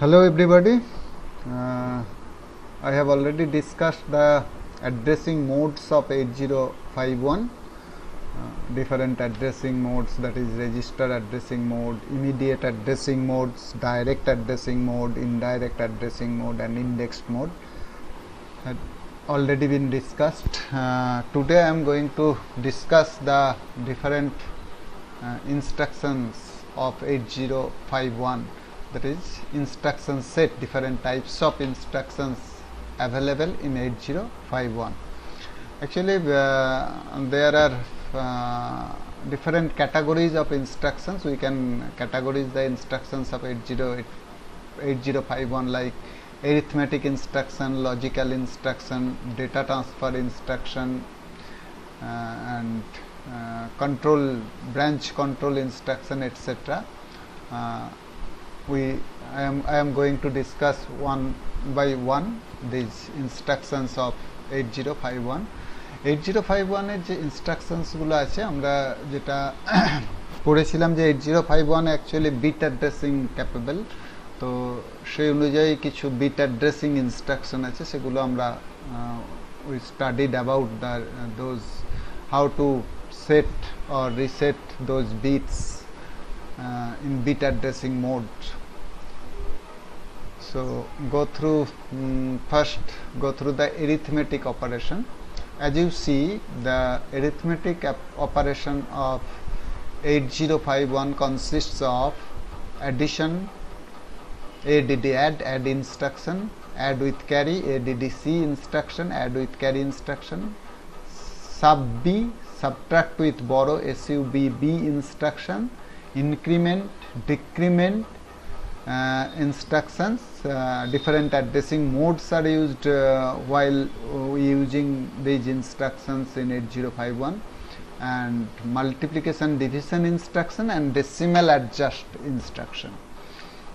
Hello everybody. I have already discussed the addressing modes of 8051. Different addressing modes, that is register addressing mode, immediate addressing modes, direct addressing mode, indirect addressing mode and indexed mode had already been discussed. Today I am going to discuss the different instructions of 8051, that is instruction set, different types of instructions available in 8051. Actually there are different categories of instructions. We can categorize the instructions of 8051 like arithmetic instruction, logical instruction, data transfer instruction, and branch control instruction, etc. I am going to discuss one by one these instructions of 8051. 8051 এর যে instructions গুলো আছে, আমরা যেটা পড়েছিলাম যে 8051 actually bit addressing capable, তো সেই অনুযায়ী কিছু বিট অ্যাড্রেসিং ইনস্ট্রাকশন আছে, সেগুলো আমরা we studied about those how to set or reset those bits in bit addressing mode. So first go through the arithmetic operation. As you see, the arithmetic operation of 8051 consists of addition, add instruction, add with carry, addc instruction, add with carry instruction, sub b, subtract with borrow, subb instruction, increment, decrement instructions. Different addressing modes are used while using these instructions in 8051, and multiplication, division instruction and decimal adjust instruction.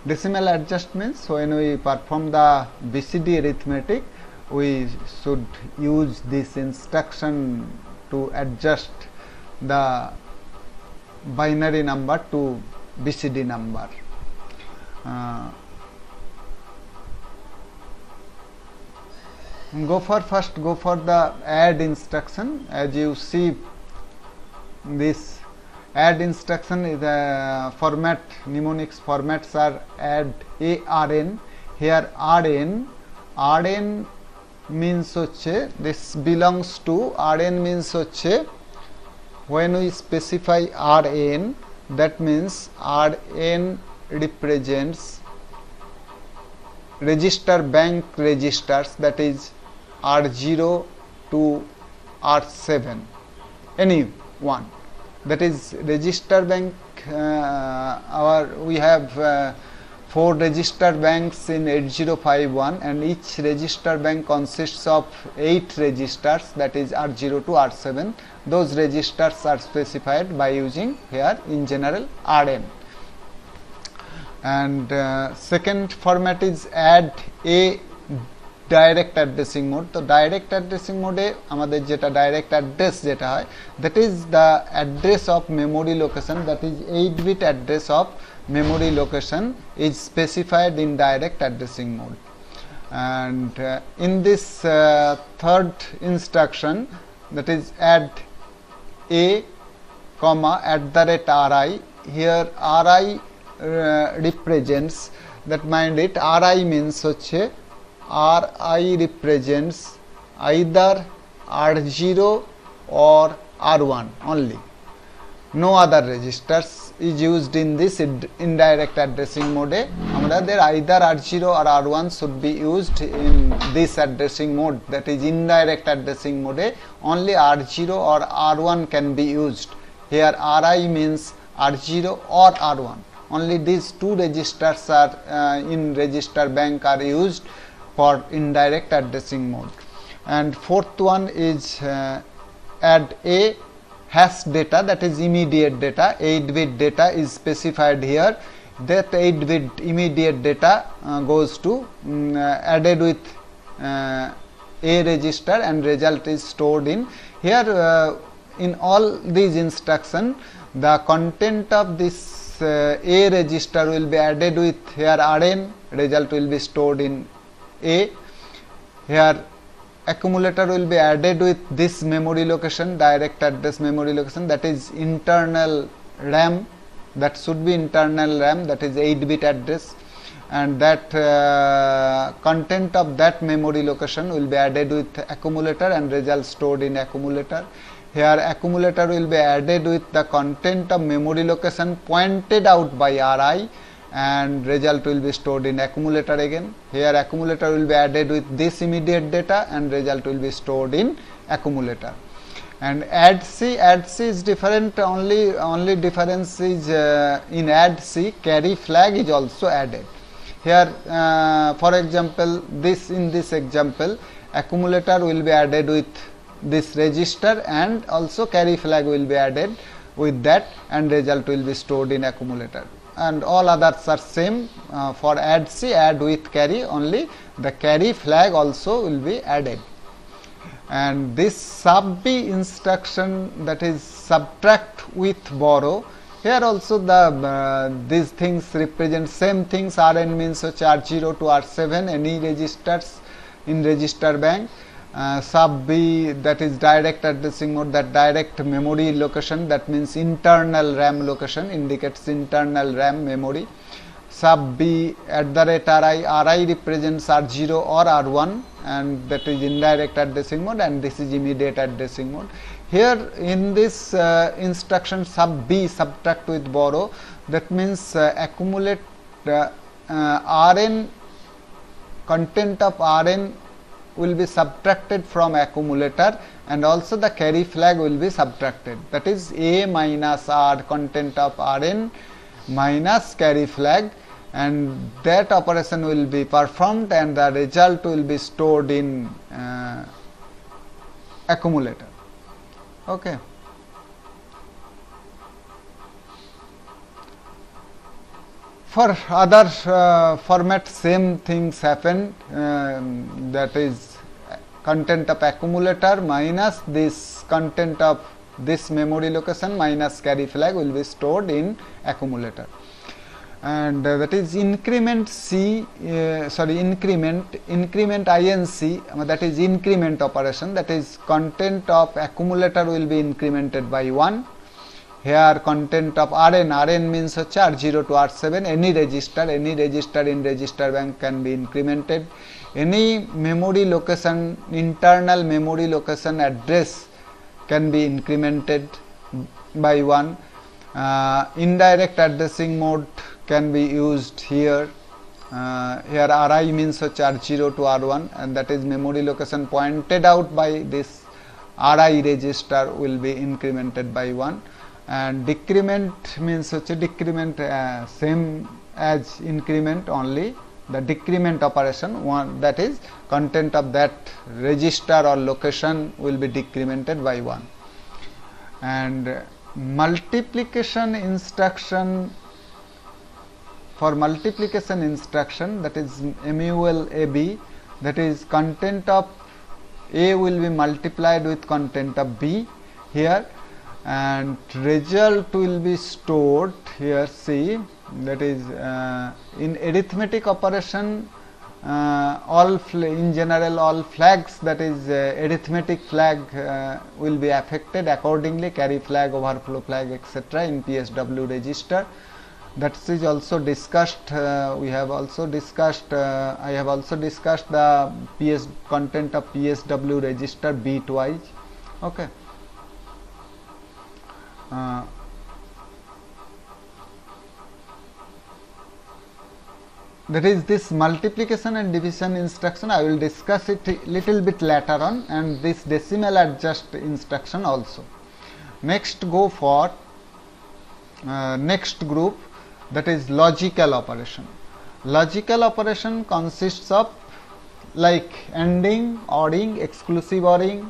Decimal adjust means when we perform the BCD arithmetic, we should use this instruction to adjust the binary number to BCD number. First go for the add instruction. As you see, this add instruction is a format, mnemonics formats are add ARN. Here RN means this belongs to RN means when we specify RN, that means RN represents register bank registers, that is R0 to R7, any one, that is register bank. We have 4 register banks in 8051, and each register bank consists of 8 registers, that is R0 to R7. Those registers are specified by using here in general RN. And second format is add a direct addressing mode. So direct addressing mode আমাদের যেটা direct address যেটা হয়, that is the address of memory location, that is 8-bit address of memory location is specified in direct addressing mode. And in this third instruction, that is add a comma @ri, here ri represents, that mind it, ri means ri represents either R0 or R1 only. No other registers is used in this indirect addressing mode. There either R0 or R1 should be used in this addressing mode, that is indirect addressing mode. Only R0 or R1 can be used. Here ri means R0 or R1. Only these 2 registers are in register bank are used for indirect addressing mode. And fourth one is add a hash data, that is immediate data. 8-bit data is specified here. That 8-bit immediate data goes to added with a register, and result is stored in here. In all these instructions, the content of this this A register will be added with here Rn, result will be stored in A. Here accumulator will be added with this memory location, direct address memory location, that is internal RAM, that should be internal RAM, that is 8-bit address, and that content of that memory location will be added with accumulator and result stored in accumulator. Here accumulator will be added with the content of memory location pointed out by Ri, and result will be stored in accumulator again. Here accumulator will be added with this immediate data and result will be stored in accumulator. And AddC is different, only difference is in AddC carry flag is also added. Here for example, in this example accumulator will be added with this register and also carry flag will be added with that, and result will be stored in accumulator. And all others are same. For AddC, add with carry, only the carry flag also will be added. And this sub B instruction, that is subtract with borrow, here also these things represent same things. Rn means R0 to R7 any registers in register bank. Sub B, that is direct addressing mode, that direct memory location, that means internal RAM location, indicates internal RAM memory. Sub B @RI represents R0 or R1, and that is indirect addressing mode, and this is immediate addressing mode. Here in this instruction sub B, subtract with borrow, that means accumulate Rn, content of Rn will be subtracted from accumulator, and also the carry flag will be subtracted, that is A minus R, content of Rn minus carry flag, and that operation will be performed and the result will be stored in accumulator. Okay. For other format same things happen, that is content of accumulator minus this content of this memory location minus carry flag will be stored in accumulator. And that is increment increment INC, that is increment operation, that is content of accumulator will be incremented by 1. Here content of Rn means R0 to R7 any register in register bank can be incremented. Any memory location, internal memory location address can be incremented by 1. Indirect addressing mode can be used here. Here Ri means R0 to R1, and that is memory location pointed out by this Ri register will be incremented by 1. And decrement means decrement same as increment, only the decrement operation, one, that is content of that register or location will be decremented by 1. And multiplication instruction, for multiplication instruction, that is MUL AB, that is content of A will be multiplied with content of B here, and result will be stored here. See, that is in arithmetic operation, in general all flags, that is arithmetic flag will be affected accordingly, carry flag, overflow flag, etc. in PSW register. That is also discussed. We have also discussed. I have also discussed the content of PSW register bitwise. Okay. That is this multiplication and division instruction. I will discuss it little bit later on, and this decimal adjust instruction also. Next, go for next group, that is logical operation. Logical operation consists of like ANDing, ORing, exclusive ORing,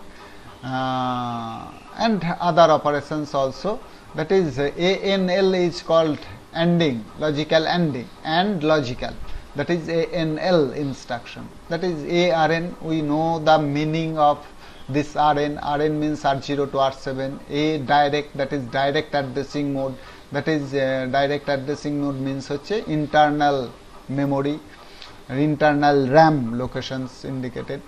and other operations also. That is ANL is called ANDing, logical ANDing, and logical, that is ANL instruction. That is ARN, we know the meaning of this Rn. Rn means R0 to R7. A direct, that is direct addressing mode, that is direct addressing mode means হচ্ছে internal memory or internal RAM locations indicated,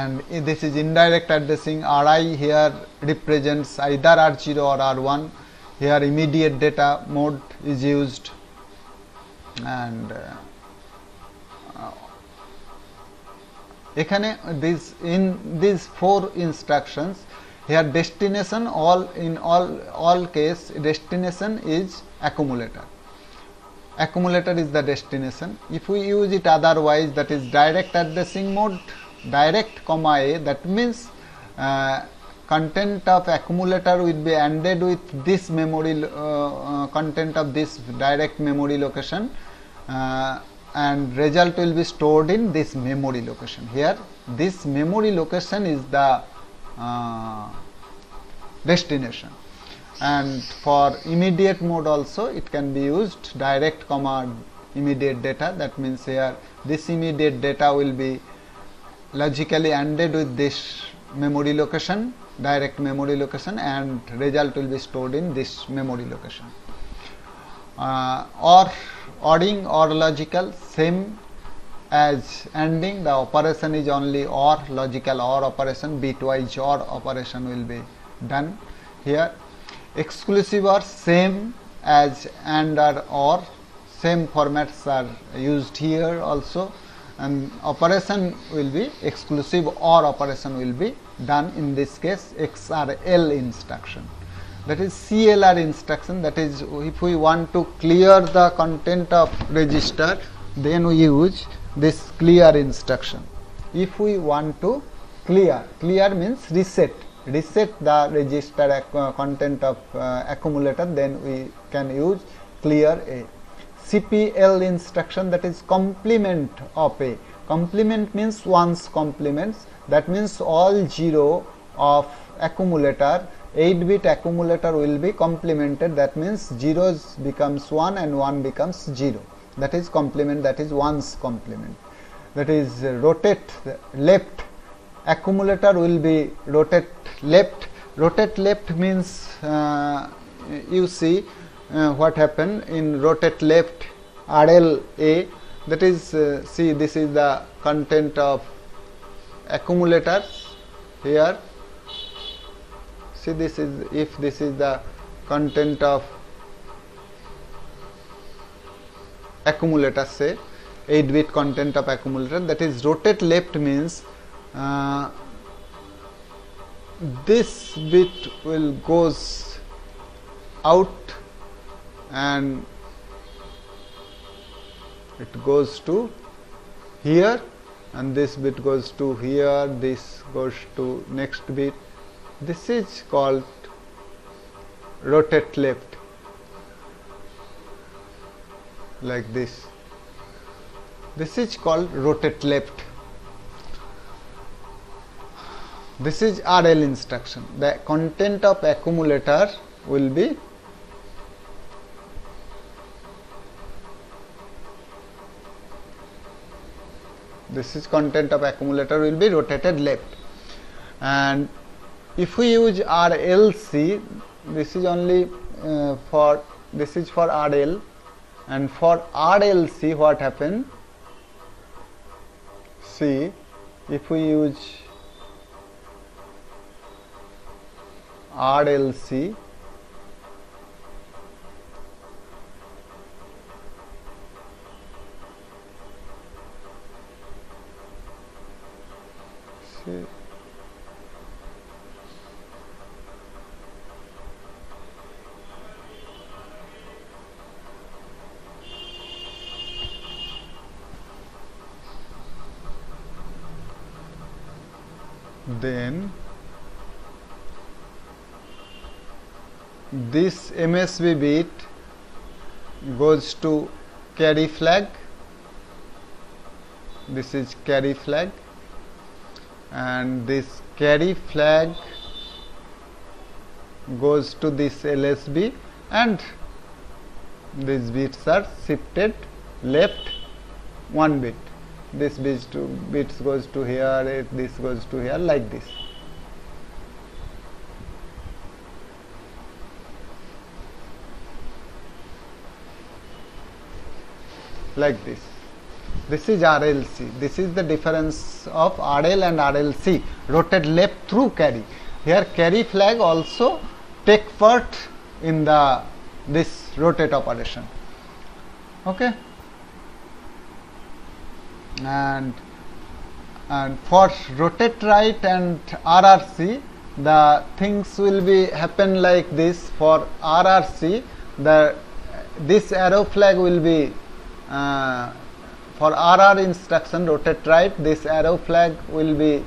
and this is indirect addressing. RI here represents either R0 or R1. Here immediate data mode is used, and এখানে in these 4 instructions here destination in all case destination is accumulator. Accumulator is the destination. If we use it otherwise, that is direct addressing mode, direct comma A, that means content of accumulator will be ANDed with this memory content of this direct memory location, and result will be stored in this memory location. Here this memory location is the destination. And for immediate mode also it can be used direct comma immediate data. That means here this immediate data will be logically ANDed with this memory location, direct memory location, and result will be stored in this memory location. Or ORing or logical, same as ANDing, the operation is only OR, logical OR operation, bitwise OR operation will be done here. Exclusive OR, same as AND or OR, same formats are used here also, and operation will be exclusive OR operation will be done in this case XRL instruction. That is CLR instruction, that is if we want to clear the content of register, then we use this clear instruction. If we want to clear means reset the register content of accumulator, then we can use clear A. CPL instruction, that is complement of A. Complement means one's complements, that means all 0 of accumulator, 8-bit accumulator will be complemented, that means 0 becomes 1 and 1 becomes 0. That is complement, that is one's complement. That is rotate left, accumulator will be rotate left. Rotate left means you see what happened in rotate left RLA, that is see this is the content of accumulators here. See this is, if this is the content of accumulator, say 8-bit content of accumulator, that is rotate left means this bit will goes out and it goes to here, and this bit goes to here, this goes to next bit. This is called rotate left, like this. This is called rotate left. This is RL instruction. The content of accumulator will be rotated left. And if we use RLC, this is only this is for RL, and for RLC what happened, see if we use RLC, see then this MSB bit goes to carry flag, this is carry flag, and this carry flag goes to this LSB, and these bits are shifted left one bit. This bits goes to here, this goes to here, like this. like this. This is RLC. This is the difference of RL and RLC. Rotate left through carry. Here carry flag also take part in the this rotate operation. Okay. And for rotate right and RRC, the things will be happen like this. For RRC, this arrow flag will be for RR instruction rotate right, this arrow flag will be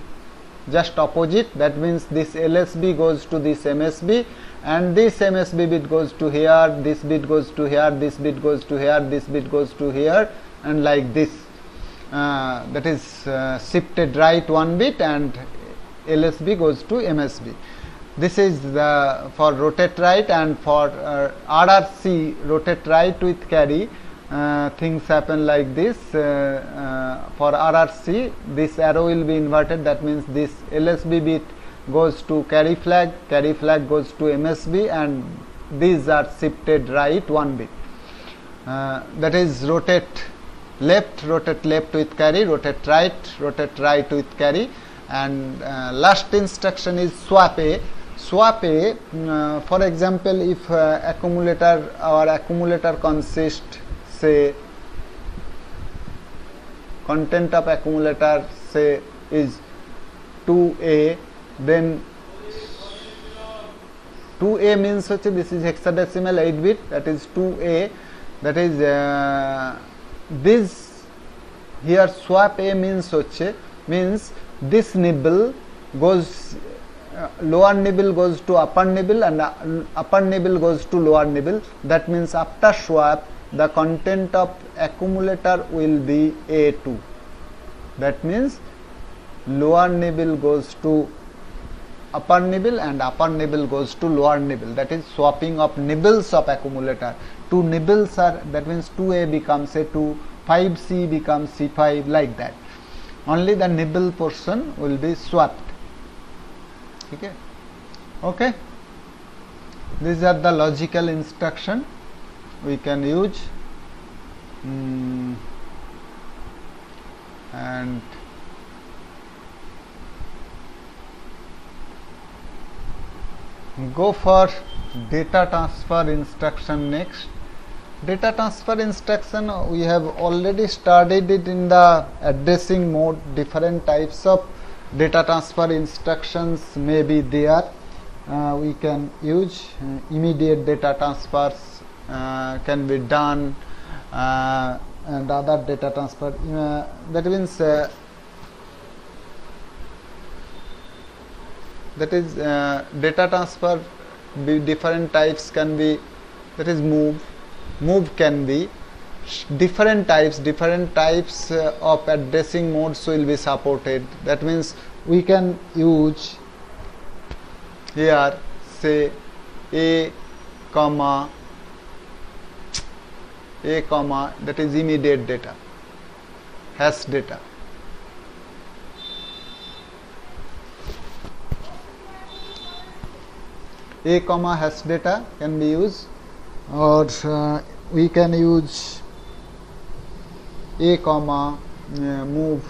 just opposite. That means this LSB goes to this MSB, and this MSB bit goes to here, this bit goes to here, this bit goes to here, this bit goes to here, and like this. That is shifted right one bit, and LSB goes to MSB. This is the for rotate right, and for RRC rotate right with carry. Things happen like this. For RRC, this arrow will be inverted. That means this LSB bit goes to carry flag goes to MSB, and these are shifted right one bit. That is rotate left with carry, rotate right with carry. And last instruction is swap A. Swap A, for example, if our accumulator consists, say, content of accumulator say is 2A, then 2A means this is hexadecimal 8 bit, that is 2A, that is this here swap A means this nibble goes lower nibble goes to upper nibble, and upper nibble goes to lower nibble. That means after swap the content of accumulator will be A2. That means lower nibble goes to upper nibble and upper nibble goes to lower nibble. That is swapping of nibbles of accumulator. Two nibbles are, that means 2A becomes A2, 5C becomes C5, like that. Only the nibble portion will be swapped. Okay. These are the logical instruction we can use, and go for data transfer instruction next. Data transfer instruction we have already studied it in the addressing mode. Different types of data transfer instructions may be there. We can use immediate data transfers can be done, and other data transfer, that means that is data transfer different types can be, that is move can be different types of addressing modes will be supported. That means we can use here say a comma that is immediate data, hash data. A comma hash data can be used, or we can use a comma move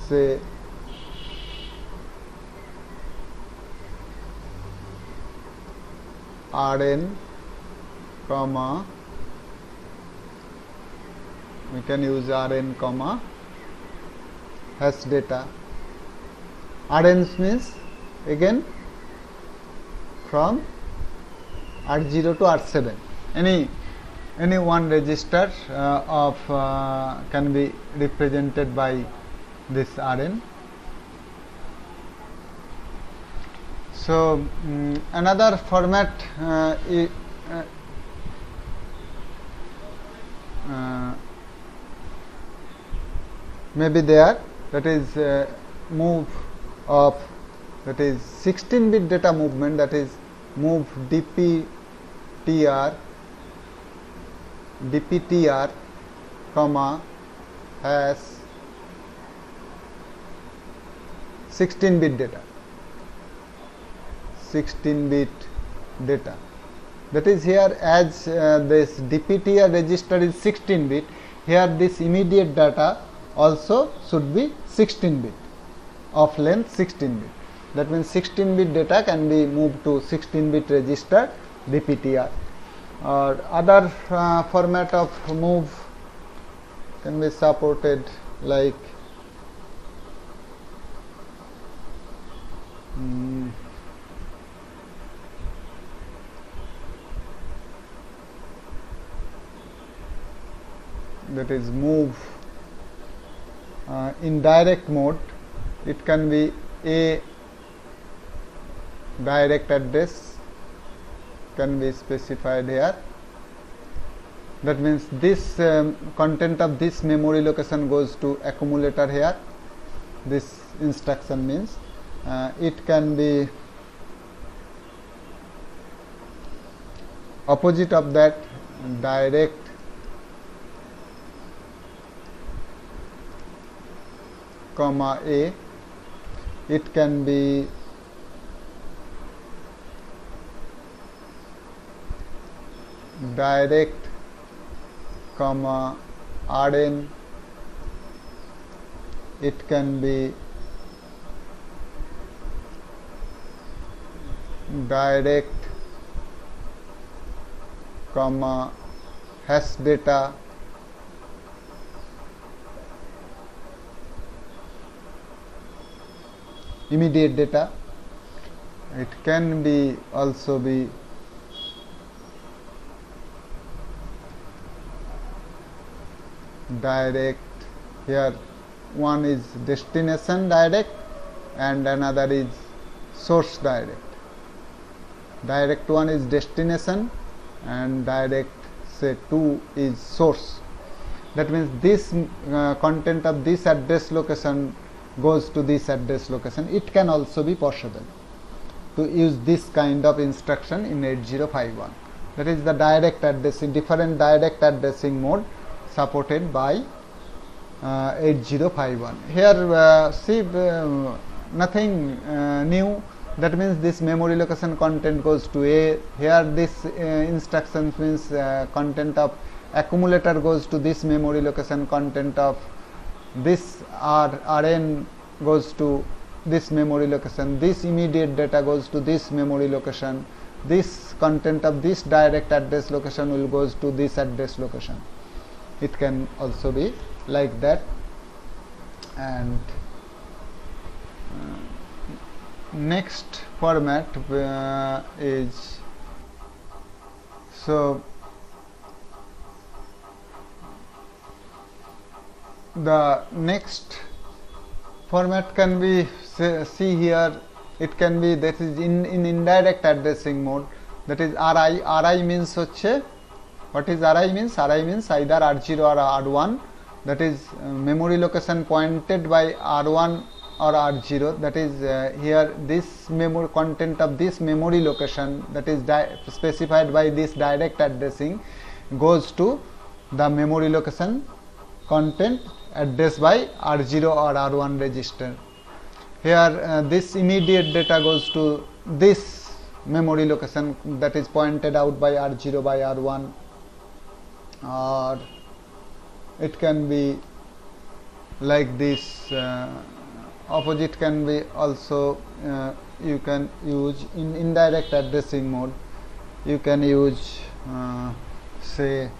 say Rn comma, we can use Rn comma hash data. Rn means again from R0 to R7, any one register of can be represented by this Rn. So another format may be there, that is move of, that is 16-bit data movement, that is move dptr comma hash 16-bit data, 16-bit data. That is, here as this DPTR register is 16 bit, here this immediate data also should be 16 bit, of length 16 bit. That means 16 bit data can be moved to 16 bit register DPTR. Or other format of move can be supported, like that is move in direct mode. It can be a direct address can be specified here. That means this content of this memory location goes to accumulator here. This instruction means it can be opposite of that, direct comma a. It can be direct comma rn. It can be direct comma hash data. Immediate data. It can be also be direct. Here one is destination direct and another is source direct. Direct one is destination and direct say 2 is source. That means this content of this address location goes to this address location. It can also be possible to use this kind of instruction in 8051. That is the direct addressing, different direct addressing mode supported by 8051. Here see nothing new. That means this memory location content goes to A. Here this instruction means content of accumulator goes to this memory location, content of this Rn goes to this memory location, this immediate data goes to this memory location, this content of this direct address location will goes to this address location. It can also be like that. And next format is, so the next format can be, see here, it can be, that is in indirect addressing mode, that is RI. RI means hocche, what is RI means? RI means either R0 or R1, that is memory location pointed by R1 or R0. That is here this memory content of this memory location, that is specified by this direct addressing, goes to the memory location content addressed by R0 or R1 register. Here this immediate data goes to this memory location that is pointed out by R0 by R1, or it can be like this. Opposite can be also you can use in indirect addressing mode. You can use say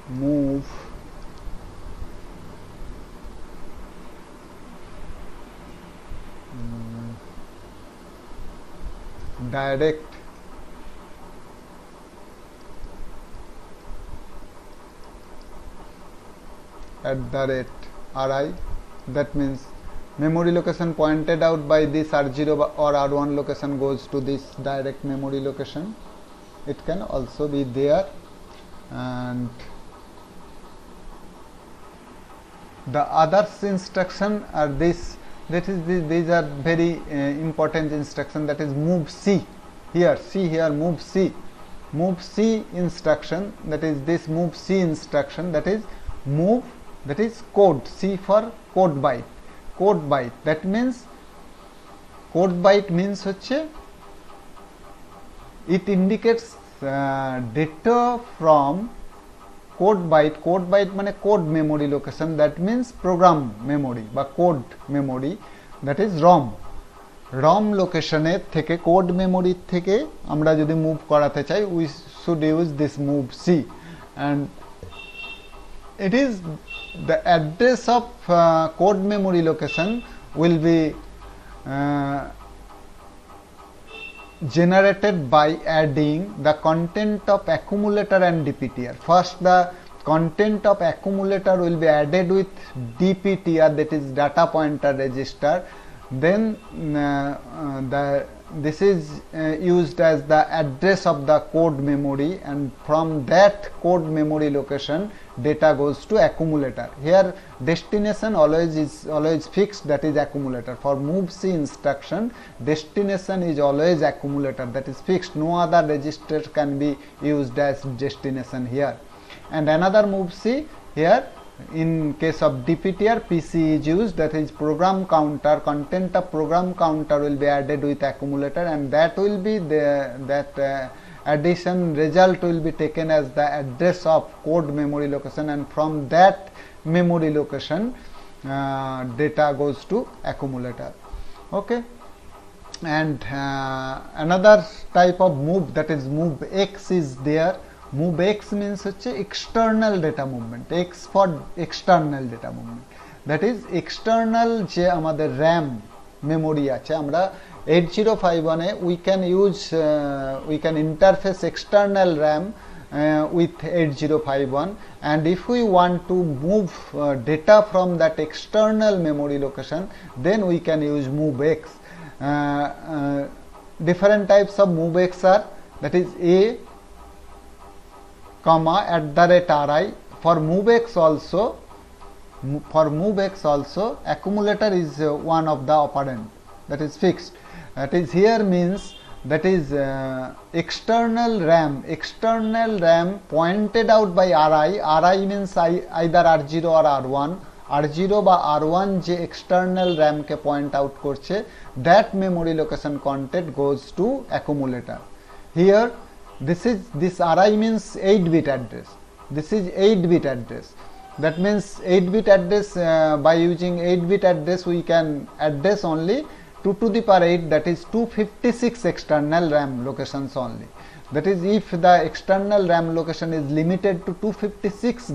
move direct @RI. That means memory location pointed out by this R0 or R1 location goes to this direct memory location. It can also be there. And the others instruction are this, that is these are very important instruction, that is move C. Here see here move C instruction, that is this move C instruction, that is move, that is code, C for code byte. That means code byte means হচ্ছে it indicates data from code byte মানে code memory location, that means program memory বা code memory, that is ROM লোকেশনের থেকে, code মেমোরির থেকে আমরা যদি move করাতে চাই, we should use this move C, and it is the address of code memory location will be generated by adding the content of accumulator and dptr. First, the content of accumulator will be added with dptr, that is data pointer register. Then this is used as the address of the code memory, and from that code memory location data goes to accumulator. Here destination is always fixed, that is accumulator. For move C instruction, destination is always accumulator, that is fixed. No other register can be used as destination here. And another move C here, in case of dptr, pc is used, that is program counter, content of program counter will be added with accumulator, and that will be addition result will be taken as the address of code memory location, and from that memory location data goes to accumulator. Okay, and another type of move, that is move x, is there. Move x means হচ্ছে external data movement, x for external data movement, that is external যে আমাদের RAM memory আছে, আমরা 8051 এ we can interface external RAM with 8051, and if we want to move data from that external memory location, then we can use move x. Different types of move x are, that is a comma @ri. For MoveX also accumulator is one of the operand, that is fixed. That is here means, that is external RAM pointed out by ri means either r0 or r1, r0 বা r1 যে external RAM কে point out করছে, that memory location content goes to accumulator. Here this ri means 8-bit address, this is 8-bit address, that means 8-bit address, by using 8-bit address we can address only 2 to the power 8, that is 256 external RAM locations only. That is, if the external RAM location is limited to 256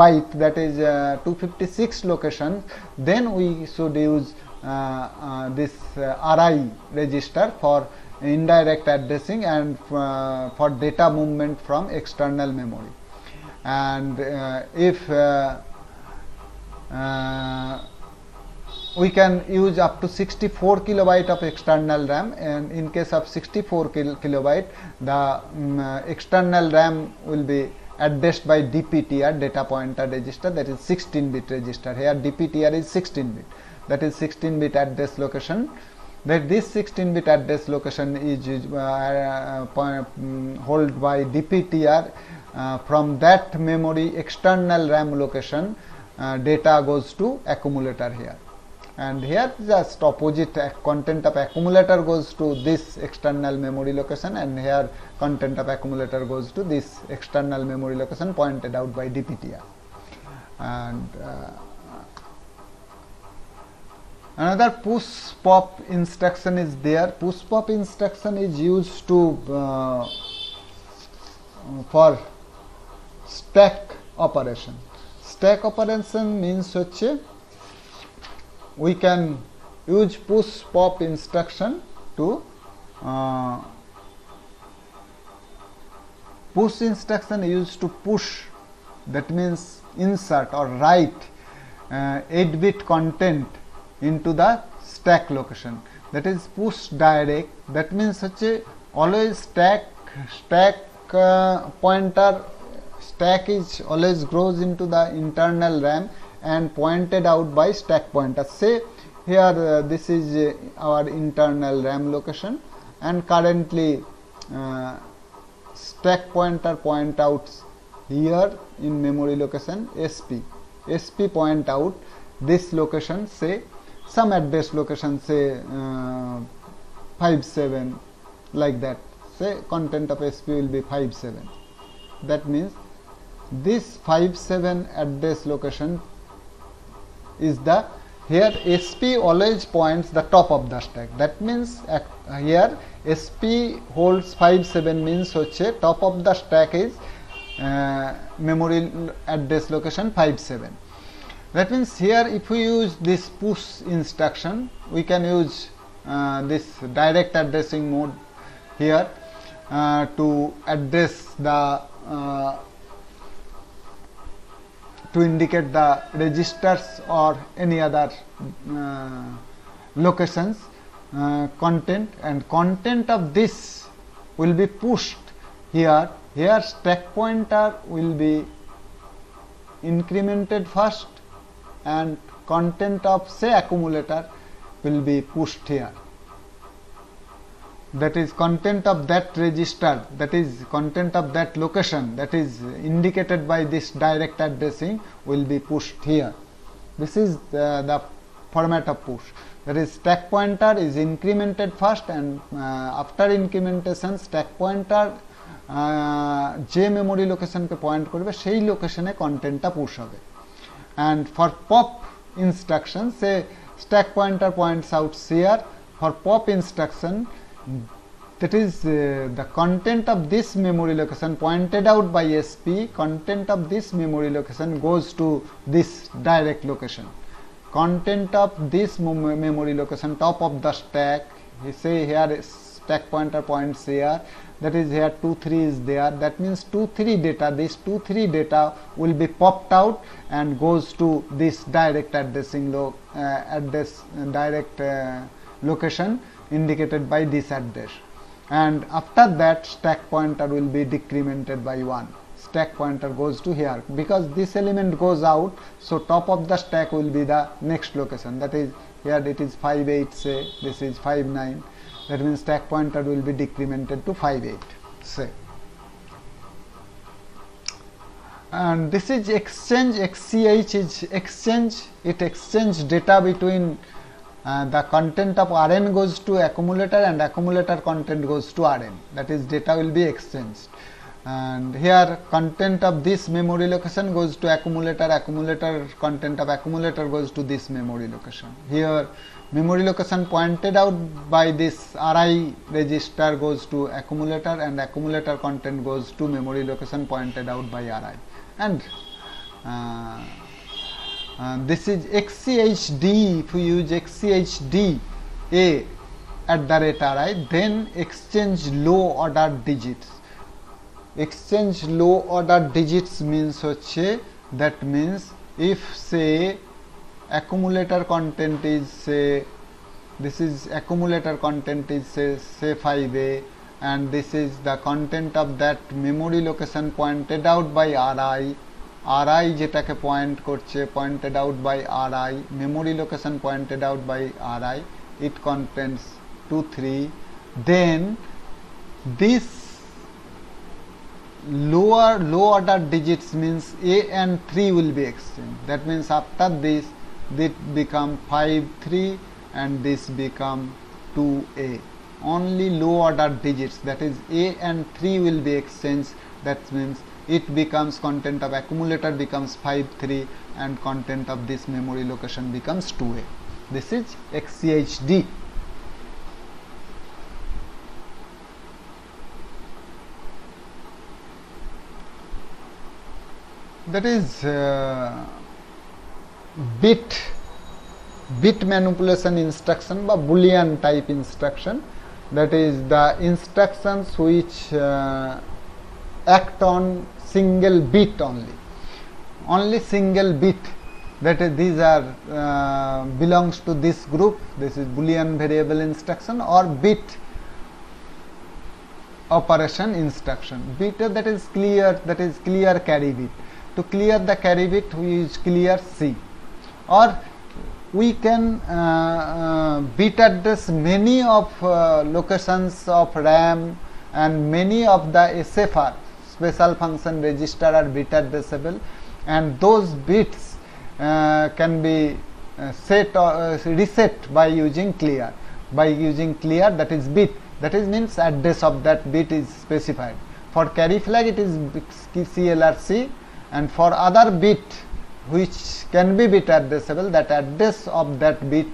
byte, that is 256 locations, then we should use this ri register for indirect addressing and for data movement from external memory. And if we can use up to 64 kilobyte of external RAM, and in case of 64 kilobyte, the external RAM will be addressed by dptr, data pointer register, that is 16-bit register. Here dptr is 16-bit, that is 16-bit address location. That this 16-bit address location is held by dptr. From that memory external RAM location, data goes to accumulator here, and here just opposite, content of accumulator goes to this external memory location, and here content of accumulator goes to this external memory location pointed out by dptr. And another push pop instruction is there. Push pop instruction is used to for stack operation. Stack operation means হচ্ছে we can use push pop instruction to push instruction used to push, that means insert or write 8-bit content into the stack location, that is push direct. That means হচ্ছে always stack pointer, stack is always grows into the internal RAM and pointed out by stack pointer. Say here this is our internal RAM location, and currently stack pointer point out here in memory location sp point out this location, say some address location, say 57, like that. Say content of SP will be 57. That means this 57 address location is the, here SP always points the top of the stack. That means here SP holds 57 means hoche top of the stack is memory address location 57. That means here if we use this push instruction, we can use this direct addressing mode here to address the to indicate the registers or any other locations content, and content of this will be pushed here. Here stack pointer will be incremented first and content of say accumulator will be pushed here. That is content of that register, that is content of that location that is indicated by this direct addressing will be pushed here. This is the format of push. That is stack pointer is incremented first, and after incrementation stack pointer যে memory লোকেশনকে point করবে সেই লোকেশনে কন্টেন্টটা push হবে। And for pop instruction, say stack pointer points out here, for pop instruction, that is the content of this memory location pointed out by SP, content of this memory location goes to this direct location. Content of this memory location top of the stack, we say here stack pointer points here, that is here 23 is there. That means 23 data, this 23 data will be popped out and goes to this direct addressing direct location indicated by this address. And after that stack pointer will be decremented by 1. Stack pointer goes to here because this element goes out, so top of the stack will be the next location. That is here it is 58, say this is 59. That means stack pointer will be decremented to 58, say. And this is exchange. XCH is exchange. It exchange data between the content of Rn goes to accumulator and accumulator content goes to Rn. That is data will be exchanged. And here content of this memory location goes to accumulator, accumulator content of accumulator goes to this memory location. Here memory location pointed out by this Ri register goes to accumulator, and accumulator content goes to memory location pointed out by Ri. And this is XCHD. If we use XCHD A @Ri, then exchange low order digits. Exchange low order digits means hoche, that means if say accumulator content is say, this is accumulator content is say 5A, and this is the content of that memory location pointed out by Ri. Ri যেটাকে point করছে pointed out by Ri, memory location pointed out by Ri, it contains 2, 3. Then this low order digits means A and 3 will be exchanged. That means after this become 5, 3 and this become 2A. Only low order digits, that is A and 3 will be exchanged. That means it becomes content of accumulator becomes 5, 3 and content of this memory location becomes 2A. This is XCHD. That is bit manipulation instruction বা boolean type instruction. That is the instructions which act on single bit only single bit. That is these are belongs to this group. This is boolean variable instruction or bit operation instruction. Bit that is clear carry bit. To clear the carry bit we use clear C, or we can bit address many of locations of RAM, and many of the SFR special function register are bit addressable, and those bits can be reset by using clear. By using clear, that is bit, that is means address of that bit is specified. For carry flag it is CLRC, and for other bit which can be bit addressable, that address of that bit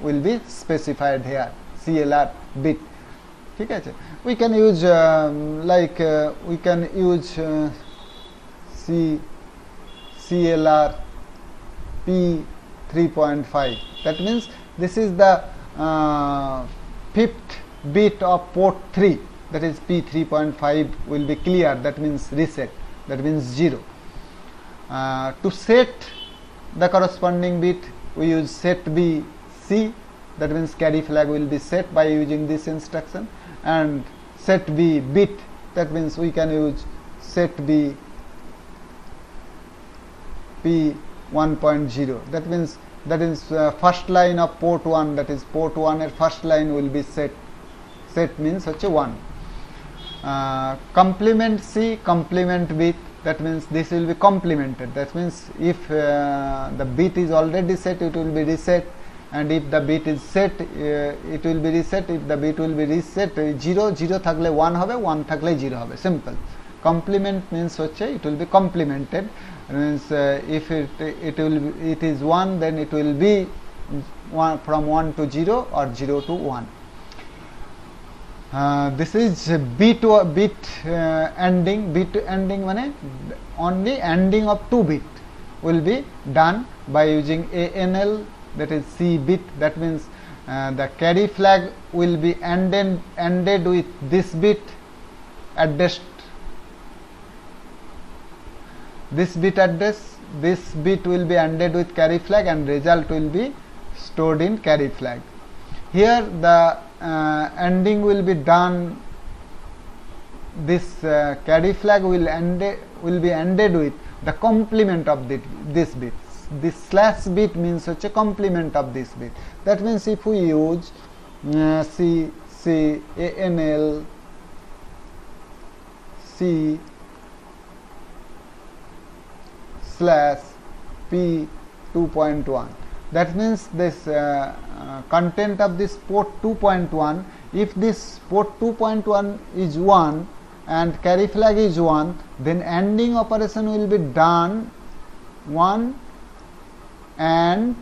will be specified here, CLR bit. ঠিক আছে, we can use we can use CLR P3.5. that means this is the fifth bit of port 3, that is P3.5 will be clear, that means reset, that means 0. To set the corresponding bit we use set B C, that means carry flag will be set by using this instruction, and set B bit, that means we can use set B P1.0, that means that is first line of port 1, that is port 1 এর first line will be set. Set means হচ্ছে 1. Complement C, complement bit, that means this will be complemented, that means if the bit is already set it will be reset, and if the bit is set it will be reset, if the bit will be reset 0 0 থাকলে 1 হবে, 1 থাকলে 0 হবে, simple. Complement means হচ্ছে it will be complemented, means if it is 1 then it will be from 1 to 0 or 0 to 1. This is bit ending. Bit ending মানে only ending of 2 bit will be done by using ANL, that is C bit, that means the carry flag will be ended with this bit addressed, this bit address, this bit will be ended with carry flag, and result will be stored in carry flag. Here the ending will be done, this carry flag will be ended with the complement of this bit. This slash bit means such a complement of this bit. That means if we use ANL C slash P2.1, that means this content of this port 2.1, if this port 2.1 is 1 and carry flag is 1, then ending operation will be done 1 and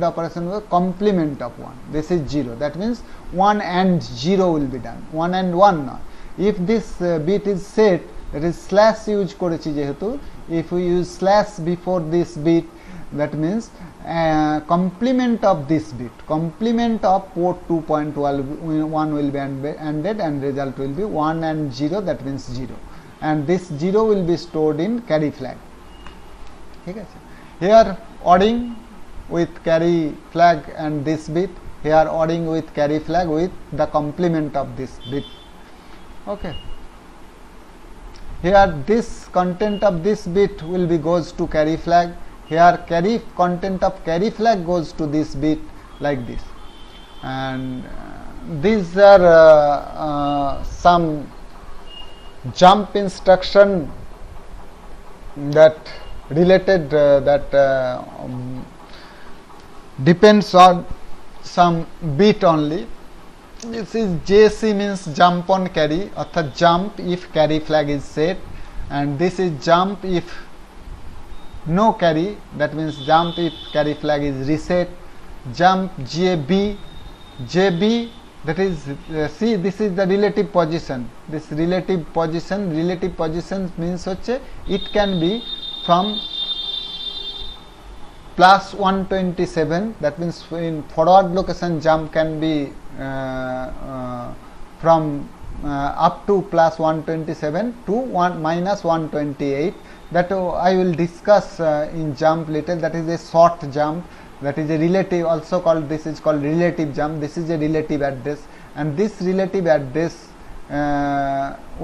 operation will complement of 1, this is 0, that means 1 and 0 will be done, 1 and 1 not. If this bit is set, that is slash use করেছি যেহেতু, if we use slash before this bit, that means complement of this bit, complement of port 2.1 will be ended, and result will be 1 and 0, that means 0, and this 0 will be stored in carry flag. ঠিক আছে, here ORing with carry flag and this bit, here ORing with carry flag with the complement of this bit. Okay, here this content of this bit will be goes to carry flag, here content of carry flag goes to this bit, like this. And these are some jump instruction that related depends on some bit only. This is JC means jump on carry, অর্থাৎ jump if carry flag is set, and this is jump if no carry, that means jump if carry flag is reset. Jump JB, that is see, this is the relative position, this relative position means হচ্ছে it can be from plus 127, that means in forward location jump can be from up to plus 127 to minus 128, that I will discuss in jump later. That is a short jump, that is a relative, also called, this is called relative jump, this is a relative address, and this relative address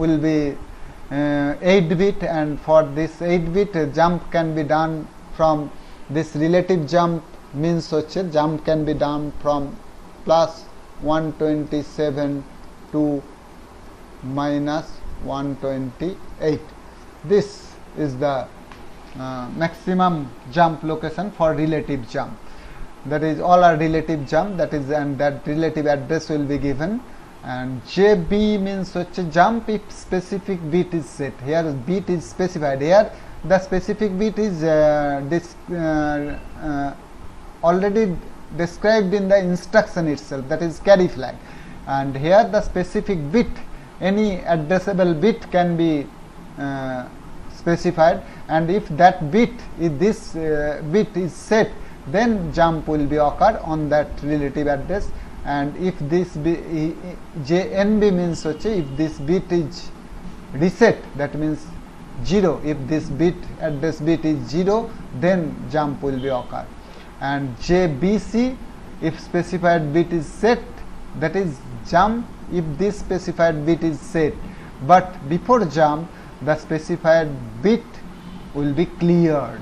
will be 8 bit, and for this 8 bit jump can be done from this relative jump, means হচ্ছে jump can be done from plus 127 to minus 128. This is the maximum jump location for relative jump. That is, all are relative jump, that is, and that relative address will be given. And JB means jump if specific bit is set. Here bit is specified. Here the specific bit is already described in the instruction itself, that is carry flag. And here the specific bit, any addressable bit can be specified, and if that bit, if this bit is set, then jump will be occur on that relative address. And if this JNB means if this bit is reset, that means 0. If this bit, address bit is 0, then jump will be occur. And JBC, if specified bit is set, that is jump if this specified bit is set, but before jump the specified bit will be cleared.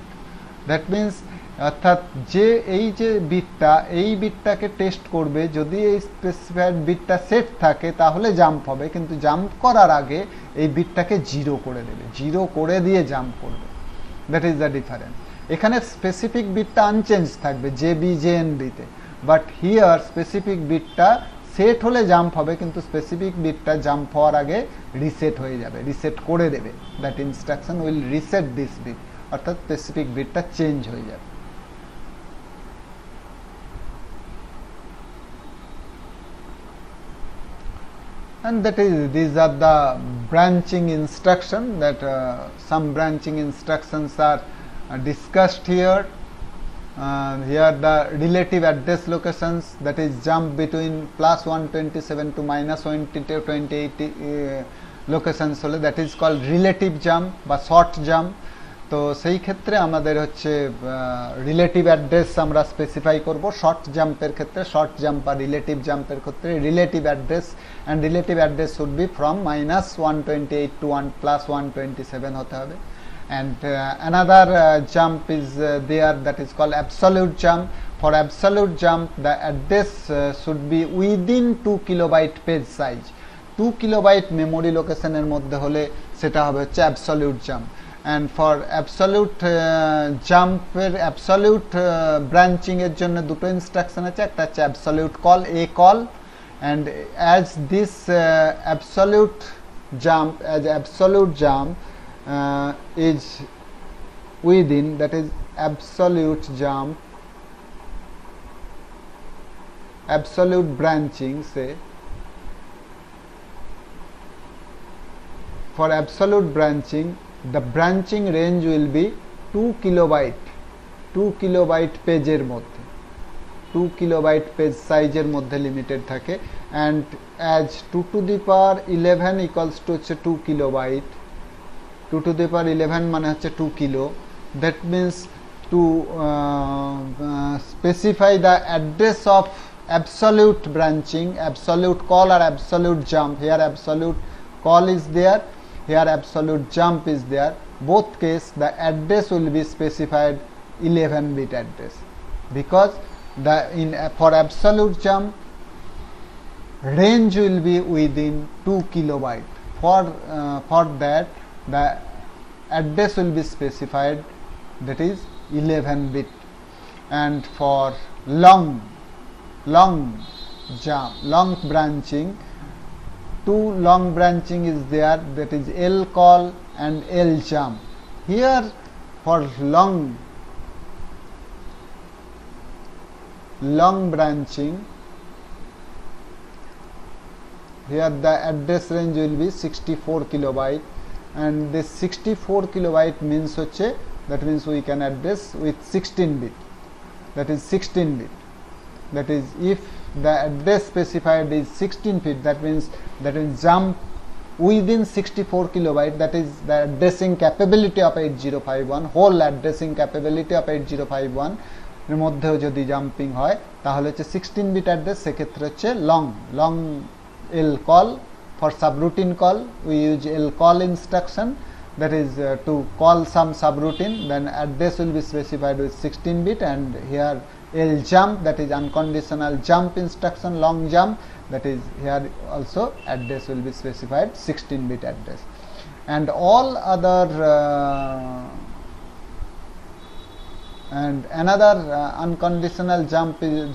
That means অর্থাৎ যে এই যে বিটটা, এই বিটটাকে test করবে, যদি এই specified বিটটা set থাকে তাহলে জাম্প হবে, কিন্তু জাম্প করার আগে এই বিটটাকে 0 করে দেবে, 0 করে দিয়ে জাম্প করবে। That is the difference. এখানে স্পেসিফিক বিটটা আনচেঞ্জ থাকবে জেবি জেএনবিতে, বাট হিয়ার স্পেসিফিক বিটটা সেট হলে জাম্প হবে, কিন্তু স্পেসিফিক বিটটা জাম্প হওয়ার আগে রিসেট হয়ে যাবে, রিসেট করে দেবে। That instruction will reset this bit, অর্থাৎ স্পেসিফিক বিটটা চেঞ্জ হয়ে যাবে। And that is, these are the branching instruction, that some branching instructions are discussed here. Here the relative address locations, that is jump between +127 to -128 locations হলে that is called relative jump বা short jump। তো সেই ক্ষেত্রে আমাদের হচ্ছে relative address আমরা specify করব। Short জাম্পের ক্ষেত্রে, শর্ট জাম্প বা রিলেটিভ জাম্পের ক্ষেত্রে relative address, and relative address should be from -128 to +127 হতে হবে। And another jump is there, that is called absolute jump. For absolute jump the address should be within 2 kilobyte page size। 2 kilobyte memory location এর মধ্যে হলে সেটা হবে হচ্ছে absolute jump। And for absolute jump এর absolute branching এর জন্য দুটো ইনস্ট্রাকশন আছে, একটা হচ্ছে absolute call, a call, and as this absolute jump is within, that is absolute jump, absolute branching, say for absolute branching the branching range will be 2 kilobyte, 2 kilobyte পেজের মধ্যে, 2 kilobyte page সাইজের মধ্যে limited থাকে। and as 2 to the power 11 equals to হচ্ছে 2 kilobyte, 2 to the power 11 মানে হচ্ছে 2 kilo, that means to specify the address of absolute branching, absolute call or absolute jump, here absolute call is there, here absolute jump is there, both case the address will be specified 11-bit address, because the for absolute jump range will be within 2 kilobyte. For that the address will be specified, that is 11-bit. And for long jump, long branching, 2 long branching is there, that is L call and L jump. Here for long branching, here the address range will be 64 kilobyte, and this 64 kilobyte means হচ্ছে, that means we can address with 16-bit, that is 16-bit, that is if the address specified is 16-bit, that means jump within 64 kilobyte, that is the addressing capability of 8051, whole addressing capability of 8051 এর মধ্যেও যদি jumping হয় তাহলে হচ্ছে 16-bit address, সেক্ষেত্রে হচ্ছে long L call. For subroutine call we use L call instruction, that is to call some subroutine, then address will be specified with 16-bit, and here L jump, that is unconditional jump instruction, long jump, that is here also address will be specified 16-bit address. And all other And another unconditional jump is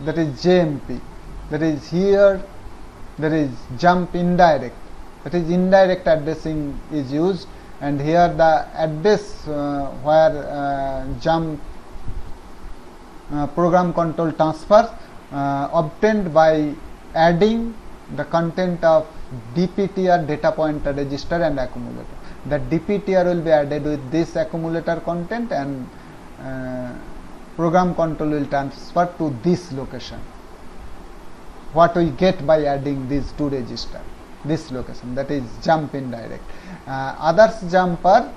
that is JMP. That is here there is jump indirect, that is indirect addressing is used, and here the address where jump program control transfer obtained by adding the content of DPTR data pointer register and accumulator. That DPTR will be added with this accumulator content, and program control will transfer to this location. What we get by adding these two registers, this location, that is jump indirect. Others jump are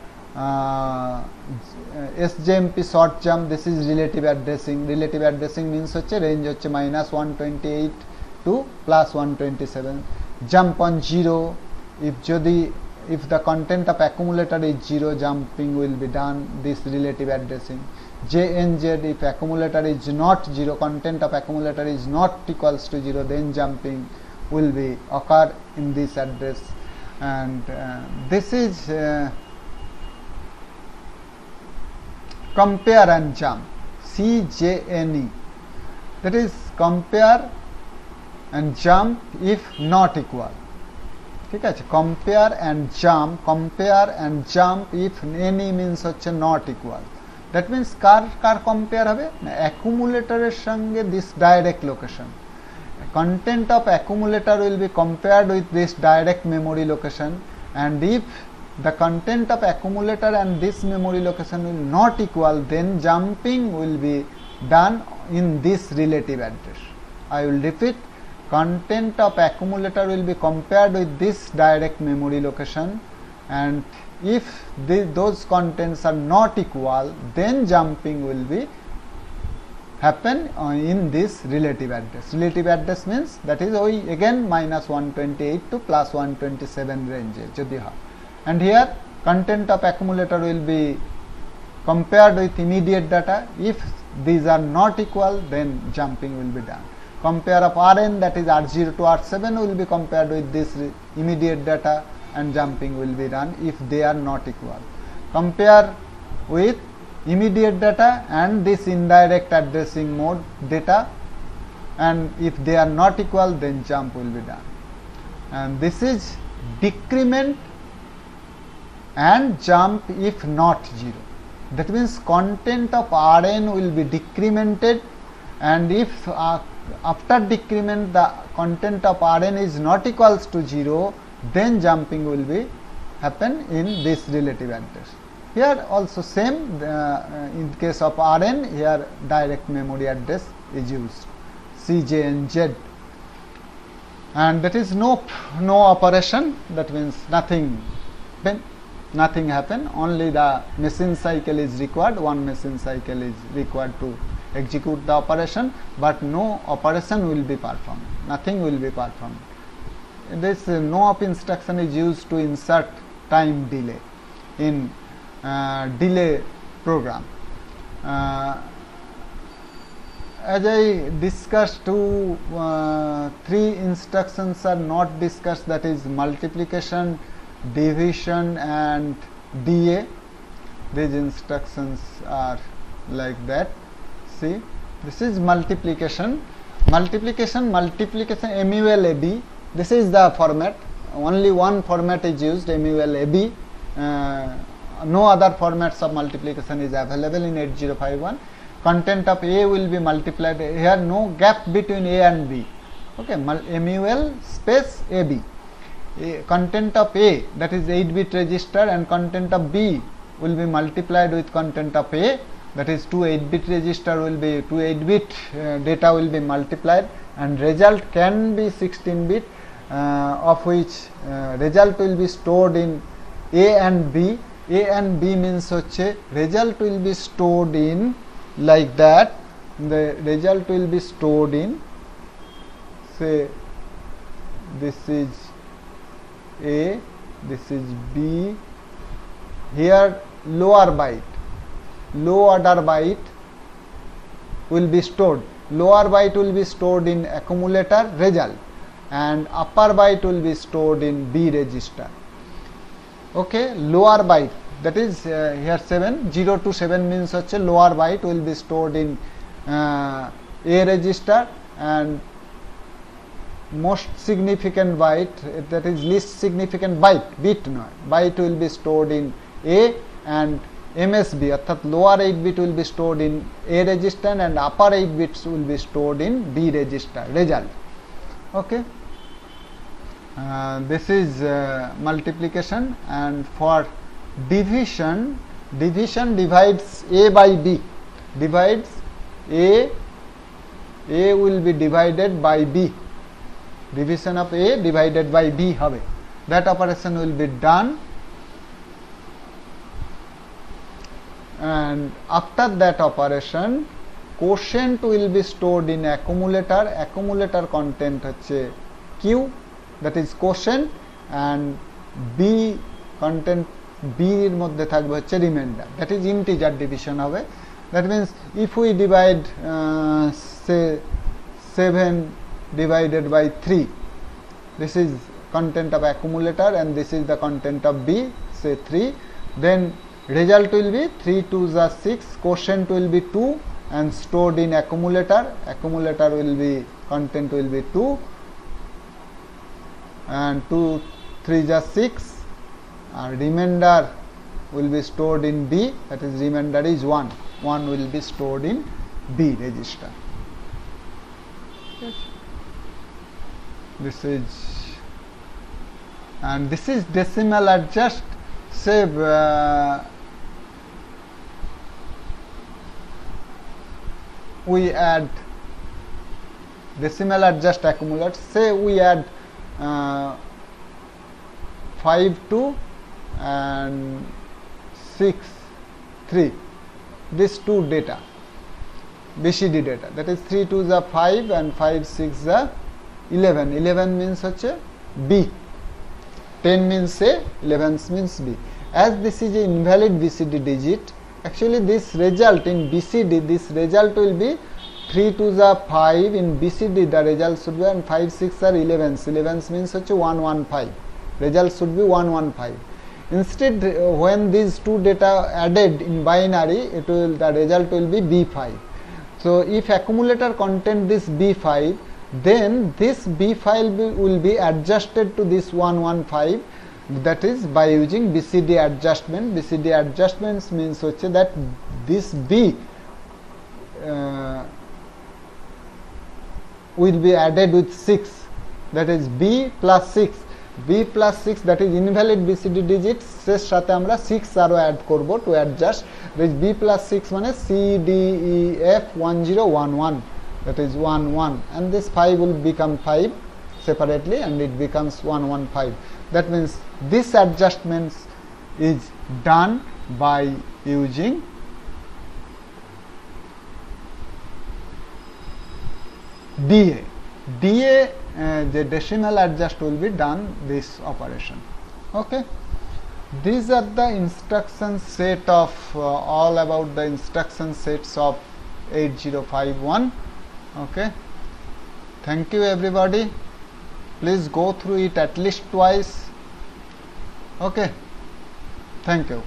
SJMP short jump. This is relative addressing. Relative addressing means range -128 to +127. Jump on 0, if the content of accumulator is 0, jumping will be done, this relative addressing. JNZ, if accumulator is not 0, content of accumulator is not equals to 0, then jumping will be occur in this address. And this is compare and jump, CJNE, that is compare and jump if not equal. ঠিক আছে, compare and jump if any means হচ্ছে not equal. That means car compare হবে না, accumulator সঙ্গে this direct location. Content of accumulator will be compared with this direct memory location, and if the content of accumulator and this memory location will not equal, then jumping will be done in this relative address. I will repeat, content of accumulator will be compared with this direct memory location, and if those contents are not equal, then jumping will be happen in this relative address. Relative address means that is again -128 to +127 range jodi hoy. And here content of accumulator will be compared with immediate data. If these are not equal, then jumping will be done. Compare of Rn, that is R0 to R7, will be compared with this immediate data, and jumping will be done if they are not equal. Compare with immediate data and this indirect addressing mode data, and if they are not equal, then jump will be done. And this is decrement and jump if not 0. That means content of Rn will be decremented, and if after decrement the content of Rn is not equals to 0, then jumping will be happen in this relative address. Here also same, in case of Rn, here direct memory address is used, CJNZ, and that is no operation. That means nothing happen, only the machine cycle is required. One machine cycle is required to execute the operation, but no operation will be performed, nothing will be performed. This no-op instruction is used to insert time delay in delay program. As I discussed, three instructions are not discussed, that is multiplication, division and DA. These instructions are like that. See, this is multiplication MUL AB. This is the format, only one format is used, MUL AB. No other formats of multiplication is available in 8051. Content of A will be multiplied, here no gap between A and B. Okay, MUL space AB. Content of A, that is 8-bit register, and content of B will be multiplied with content of A, that is 2 8-bit register will be 2 8-bit data will be multiplied, and result can be 16-bit, of which result will be stored in A and B. A and B means result will be stored in like that. The result will be stored in, say this is A, this is B. Here low order byte will be stored. Lower byte will be stored in accumulator result, and upper byte will be stored in B register. Okay, lower byte, that is here 7, 0 to 7 means হচ্ছে lower byte will be stored in A register, and most significant byte, that is least significant byte, bit নয়, byte will be stored in A, and MSB অর্থাৎ lower 8 bit will be stored in A register and upper 8 bits will be stored in B register, result. Okay, this is multiplication, and for division divides A by B, divides A will be divided by B, division of A divided by B হবে, that operation will be done, and after that operation quotient will be stored in accumulator, accumulator content হচ্ছে Q, that is quotient, and B content B এর মধ্যে থাকবে হচ্ছে remainder, that is integer division হবে. That means if we divide say 7 divided by 3, this is content of accumulator and this is the content of B, say 3, then result will be 3 2s are 6, quotient will be 2 and stored in accumulator, accumulator will be content will be 2, and 2 3s are 6, remainder will be stored in B, that is remainder is 1 will be stored in B register. This is, and this is decimal adjust, say we add decimal adjust accumulate, say we add 5 2 and 6 3, these two data, BCD data, that is 3 2s are 5 and 5 6 are 11, 11 means হচ্ছে B, 10 means A, 11 means B. As this is an invalid BCD digit, actually this result in BCD, this result will be 3 2s are 5, in BCD the result should be, and 5 6 are 11s, 11s means হচ্ছে 115, result should be 115. Instead when these two data added in binary, it will, the result will be B5. So if accumulator content this B5, then this B file will be adjusted to this 115, that is by using BCD adjustment. BCD adjustments means হচ্ছে that this B will be added with 6, that is B plus 6, B plus 6, that is invalid BCD digit, এর সাথে আমরা 6 আরো add করব to adjust, this B plus 6 মানে C D E F 1011, that is 11, and this 5 will become 5 separately and it becomes 115. That means this adjustment is done by using DA, the decimal adjust will be done this operation. Okay, these are the instruction set of all about the instruction sets of 8051. Okay, thank you everybody, please go through it at least twice. Okay, thank you.